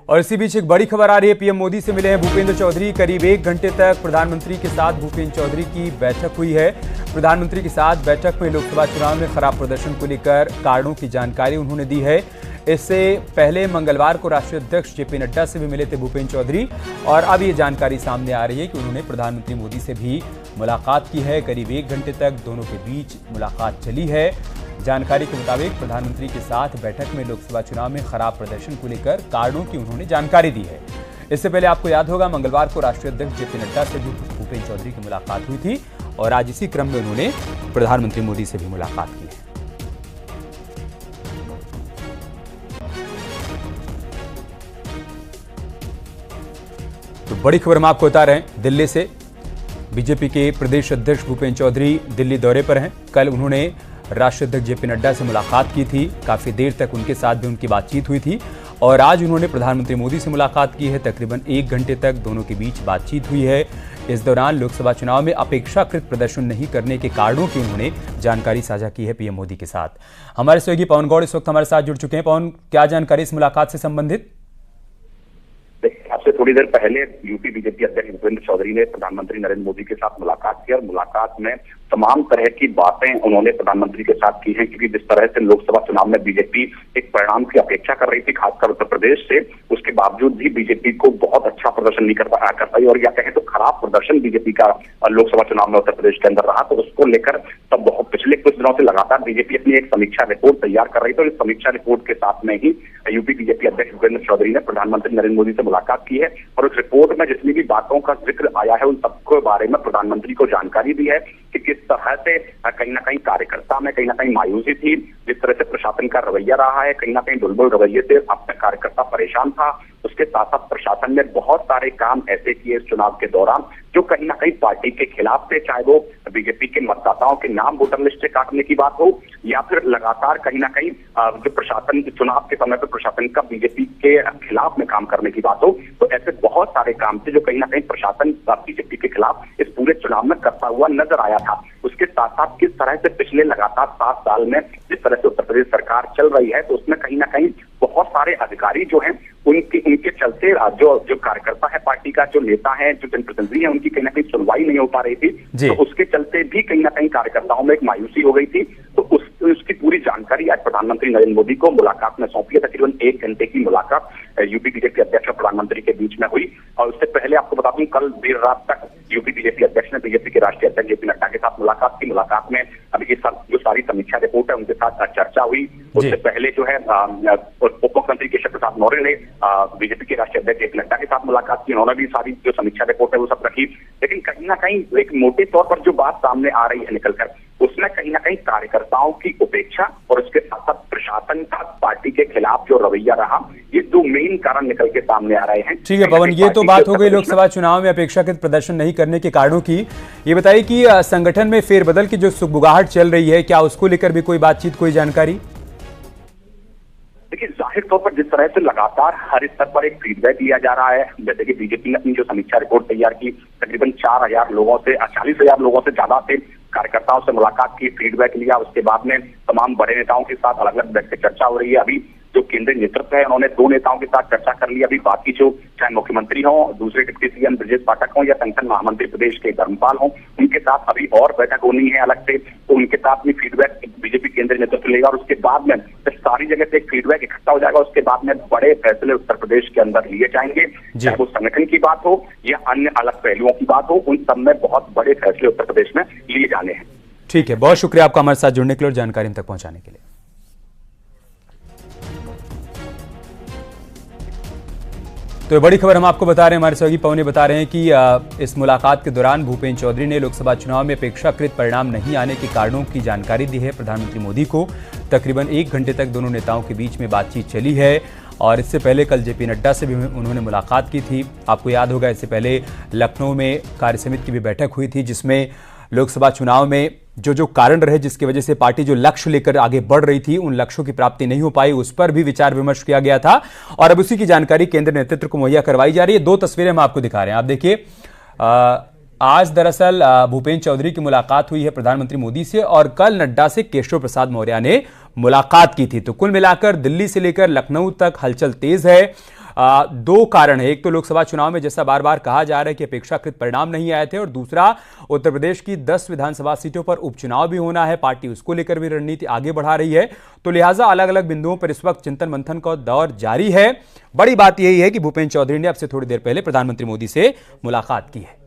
और इसी बीच एक बड़ी खबर आ रही है। पीएम मोदी से मिले हैं भूपेंद्र चौधरी। करीब 1 घंटे तक प्रधानमंत्री के साथ भूपेंद्र चौधरी की बैठक हुई है। प्रधानमंत्री के साथ बैठक में लोकसभा चुनाव में खराब प्रदर्शन को लेकर कारणों की जानकारी उन्होंने दी है। इससे पहले मंगलवार को राष्ट्रीय अध्यक्ष जेपी नड्डा से भी मिले थे भूपेंद्र चौधरी और अब ये जानकारी सामने आ रही है कि उन्होंने प्रधानमंत्री मोदी से भी मुलाकात की है। करीब 1 घंटे तक दोनों के बीच मुलाकात चली है। जानकारी के मुताबिक प्रधानमंत्री के साथ बैठक में लोकसभा चुनाव में खराब प्रदर्शन को लेकर कारणों की उन्होंने जानकारी दी है। इससे पहले आपको याद होगा मंगलवार को राष्ट्रीय अध्यक्ष जेपी नड्डा से भी भूपेंद्र चौधरी की मुलाकात हुई थी और आज इसी क्रम में उन्होंने प्रधानमंत्री मोदी से भी मुलाकात की है। तो बड़ी खबर हम आपको बता रहे हैं दिल्ली से। बीजेपी के प्रदेश अध्यक्ष भूपेंद्र चौधरी दिल्ली दौरे पर हैं। कल उन्होंने राष्ट्रीय अध्यक्ष जेपी नड्डा से मुलाकात की थी। काफी देर तक उनके साथ भी उनकी बातचीत हुई थी और आज उन्होंने प्रधानमंत्री मोदी से मुलाकात की है। तकरीबन 1 घंटे तक दोनों के बीच बातचीत हुई है। इस दौरान लोकसभा चुनाव में अपेक्षाकृत प्रदर्शन नहीं करने के कारणों की उन्होंने जानकारी साझा की है पीएम मोदी के साथ। हमारे सहयोगी पवन गौड़ इस वक्त हमारे साथ जुड़ चुके हैं। पवन, क्या जानकारी इस मुलाकात से संबंधित? आपसे थोड़ी देर पहले यूपी बीजेपी अध्यक्ष भूपेंद्र चौधरी ने प्रधानमंत्री नरेंद्र मोदी के साथ मुलाकात की और मुलाकात में तमाम तरह की बातें उन्होंने प्रधानमंत्री के साथ की हैं, क्योंकि जिस तरह से लोकसभा चुनाव में बीजेपी एक परिणाम की अपेक्षा कर रही थी, खासकर उत्तर प्रदेश से, उसके बावजूद भी बीजेपी को बहुत अच्छा प्रदर्शन नहीं कर पाई और या कहें तो खराब प्रदर्शन बीजेपी का लोकसभा चुनाव में उत्तर प्रदेश के अंदर रहा। तो उसको लेकर तब बहुत पिछले कुछ दिनों से लगातार बीजेपी अपनी एक समीक्षा रिपोर्ट तैयार कर रही थी और इस समीक्षा रिपोर्ट के साथ में ही यूपी बीजेपी अध्यक्ष भूपेंद्र चौधरी ने प्रधानमंत्री नरेंद्र मोदी से मुलाकात की है और उस रिपोर्ट में जितनी भी बातों का जिक्र आया है उन सबके बारे में प्रधानमंत्री को जानकारी दी है कि किस तरह से कहीं ना कहीं कार्यकर्ता में कहीं ना कहीं मायूसी थी, जिस तरह से प्रशासन का रवैया रहा है, कहीं ना कहीं दुलबुल रवैये से अपना कार्यकर्ता परेशान था। उसके साथ साथ प्रशासन ने बहुत सारे काम ऐसे किए इस चुनाव के दौरान जो कहीं ना कहीं पार्टी के खिलाफ थे, चाहे वो बीजेपी के मतदाताओं के नाम वोटर लिस्ट से काटने की बात हो या फिर लगातार कहीं ना कहीं जो प्रशासन चुनाव के समय पर प्रशासन का बीजेपी के खिलाफ में काम करने की बात हो। तो ऐसे बहुत सारे काम थे जो कहीं ना कहीं प्रशासन बीजेपी के खिलाफ इस पूरे चुनाव में करता हुआ नजर आया था। उसके साथ साथ किस तरह से पिछले लगातार 7 साल में जिस तरह से उत्तर प्रदेश सरकार चल रही है तो उसमें कहीं ना कहीं बहुत सारे अधिकारी जो हैं उनके चलते जो कार्यकर्ता है पार्टी का, जो नेता है, जो जनप्रतिनिधि है, उनकी कहीं ना कहीं सुनवाई नहीं हो पा रही थी। तो उसके चलते भी कहीं ना कहीं कार्यकर्ताओं में एक मायूसी हो गई थी। तो उसकी पूरी जानकारी आज प्रधानमंत्री नरेंद्र मोदी को मुलाकात में सौंपी है। तकरीबन 1 घंटे की मुलाकात यूपी बीजेपी अध्यक्ष और प्रधानमंत्री के बीच में हुई और उससे पहले आपको बता दूं कल देर रात तक यूपी बीजेपी अध्यक्ष ने बीजेपी के राष्ट्रीय अध्यक्ष जेपी नड्डा के साथ मुलाकात की। मुलाकात में अभी जो सारी समीक्षा रिपोर्ट है उनके साथ चर्चा हुई। उससे पहले जो है उप मुख्यमंत्री केशव प्रसाद मौर्य ने बीजेपी के राष्ट्रीय अध्यक्ष जेपी नड्डा के साथ मुलाकात की। उन्होंने भी सारी जो समीक्षा रिपोर्ट है वो सब रखी। लेकिन कहीं ना कहीं एक मोटे तौर पर जो बात सामने आ रही है निकलकर, उसमें कहीं ना कहीं कार्यकर्ताओं की उपेक्षा और उसके साथ साथ प्रशासन का पार्टी के खिलाफ जो रवैया रहा, ये 2 मेन कारण निकल के सामने आ रहे हैं। ठीक है पवन, ये तो बात हो गई लोकसभा चुनाव में अपेक्षाकृत प्रदर्शन नहीं करने के कारणों की। ये बताइए कि संगठन में फेरबदल की जो सुगबुगाहट चल रही है, क्या उसको लेकर भी कोई बातचीत, कोई जानकारी? देखिए, जाहिर तौर पर जिस तरह से लगातार हर स्तर पर एक फीडबैक लिया जा रहा है, जैसे कि बीजेपी ने अपनी जो समीक्षा रिपोर्ट तैयार की, तकरीबन 40,000 लोगों से 40,000 लोगों से ज्यादा से कार्यकर्ताओं से मुलाकात की, फीडबैक लिया। उसके बाद में तमाम बड़े नेताओं के साथ अलग अलग बैठ के चर्चा हो रही है। अभी जो केंद्रीय नेतृत्व है उन्होंने 2 नेताओं के साथ चर्चा कर ली। अभी बाकी जो चाहे मुख्यमंत्री हो, दूसरे डिप्टी सीएम ब्रजेश पाठक हो या संगठन महामंत्री प्रदेश के धर्मपाल हो, उनके साथ अभी और बैठक होनी है अलग से। तो उनके साथ भी फीडबैक बीजेपी केंद्रीय नेतृत्व लेगा और उसके बाद में सारी जगह से एक फीडबैक इकट्ठा हो जाएगा। उसके बाद में बड़े फैसले उत्तर प्रदेश के अंदर लिए जाएंगे, चाहे वो संगठन की बात हो या अन्य अलग पहलुओं की बात हो, उन सब में बहुत बड़े फैसले उत्तर प्रदेश में लिए जाने हैं। ठीक है, बहुत शुक्रिया आपका हमारे साथ जुड़ने के लिए और जानकारी हम तक पहुंचाने के लिए। तो बड़ी खबर हम आपको बता रहे हैं, हमारे सहयोगी पवन बता रहे हैं कि इस मुलाकात के दौरान भूपेंद्र चौधरी ने लोकसभा चुनाव में अपेक्षाकृत परिणाम नहीं आने के कारणों की जानकारी दी है प्रधानमंत्री मोदी को। तकरीबन 1 घंटे तक दोनों नेताओं के बीच में बातचीत चली है और इससे पहले कल जेपी नड्डा से भी उन्होंने मुलाकात की थी। आपको याद होगा इससे पहले लखनऊ में कार्यसमिति की भी बैठक हुई थी जिसमें लोकसभा चुनाव में जो कारण रहे जिसकी वजह से पार्टी जो लक्ष्य लेकर आगे बढ़ रही थी उन लक्ष्यों की प्राप्ति नहीं हो पाई, उस पर भी विचार विमर्श किया गया था और अब उसी की जानकारी केंद्रीय नेतृत्व को मुहैया करवाई जा रही है। 2 तस्वीरें हम आपको दिखा रहे हैं। आप देखिए, आज दरअसल भूपेंद्र चौधरी की मुलाकात हुई है प्रधानमंत्री मोदी से और कल नड्डा से केशव प्रसाद मौर्य ने मुलाकात की थी। तो कुल मिलाकर दिल्ली से लेकर लखनऊ तक हलचल तेज है। दो कारण है। एक तो लोकसभा चुनाव में जैसा बार बार कहा जा रहा है कि अपेक्षाकृत परिणाम नहीं आए थे, और दूसरा उत्तर प्रदेश की 10 विधानसभा सीटों पर उपचुनाव भी होना है, पार्टी उसको लेकर भी रणनीति आगे बढ़ा रही है। तो लिहाजा अलग अलग बिंदुओं पर इस वक्त चिंतन मंथन का दौर जारी है। बड़ी बात यही है कि भूपेंद्र चौधरी ने अब से थोड़ी देर पहले प्रधानमंत्री मोदी से मुलाकात की है।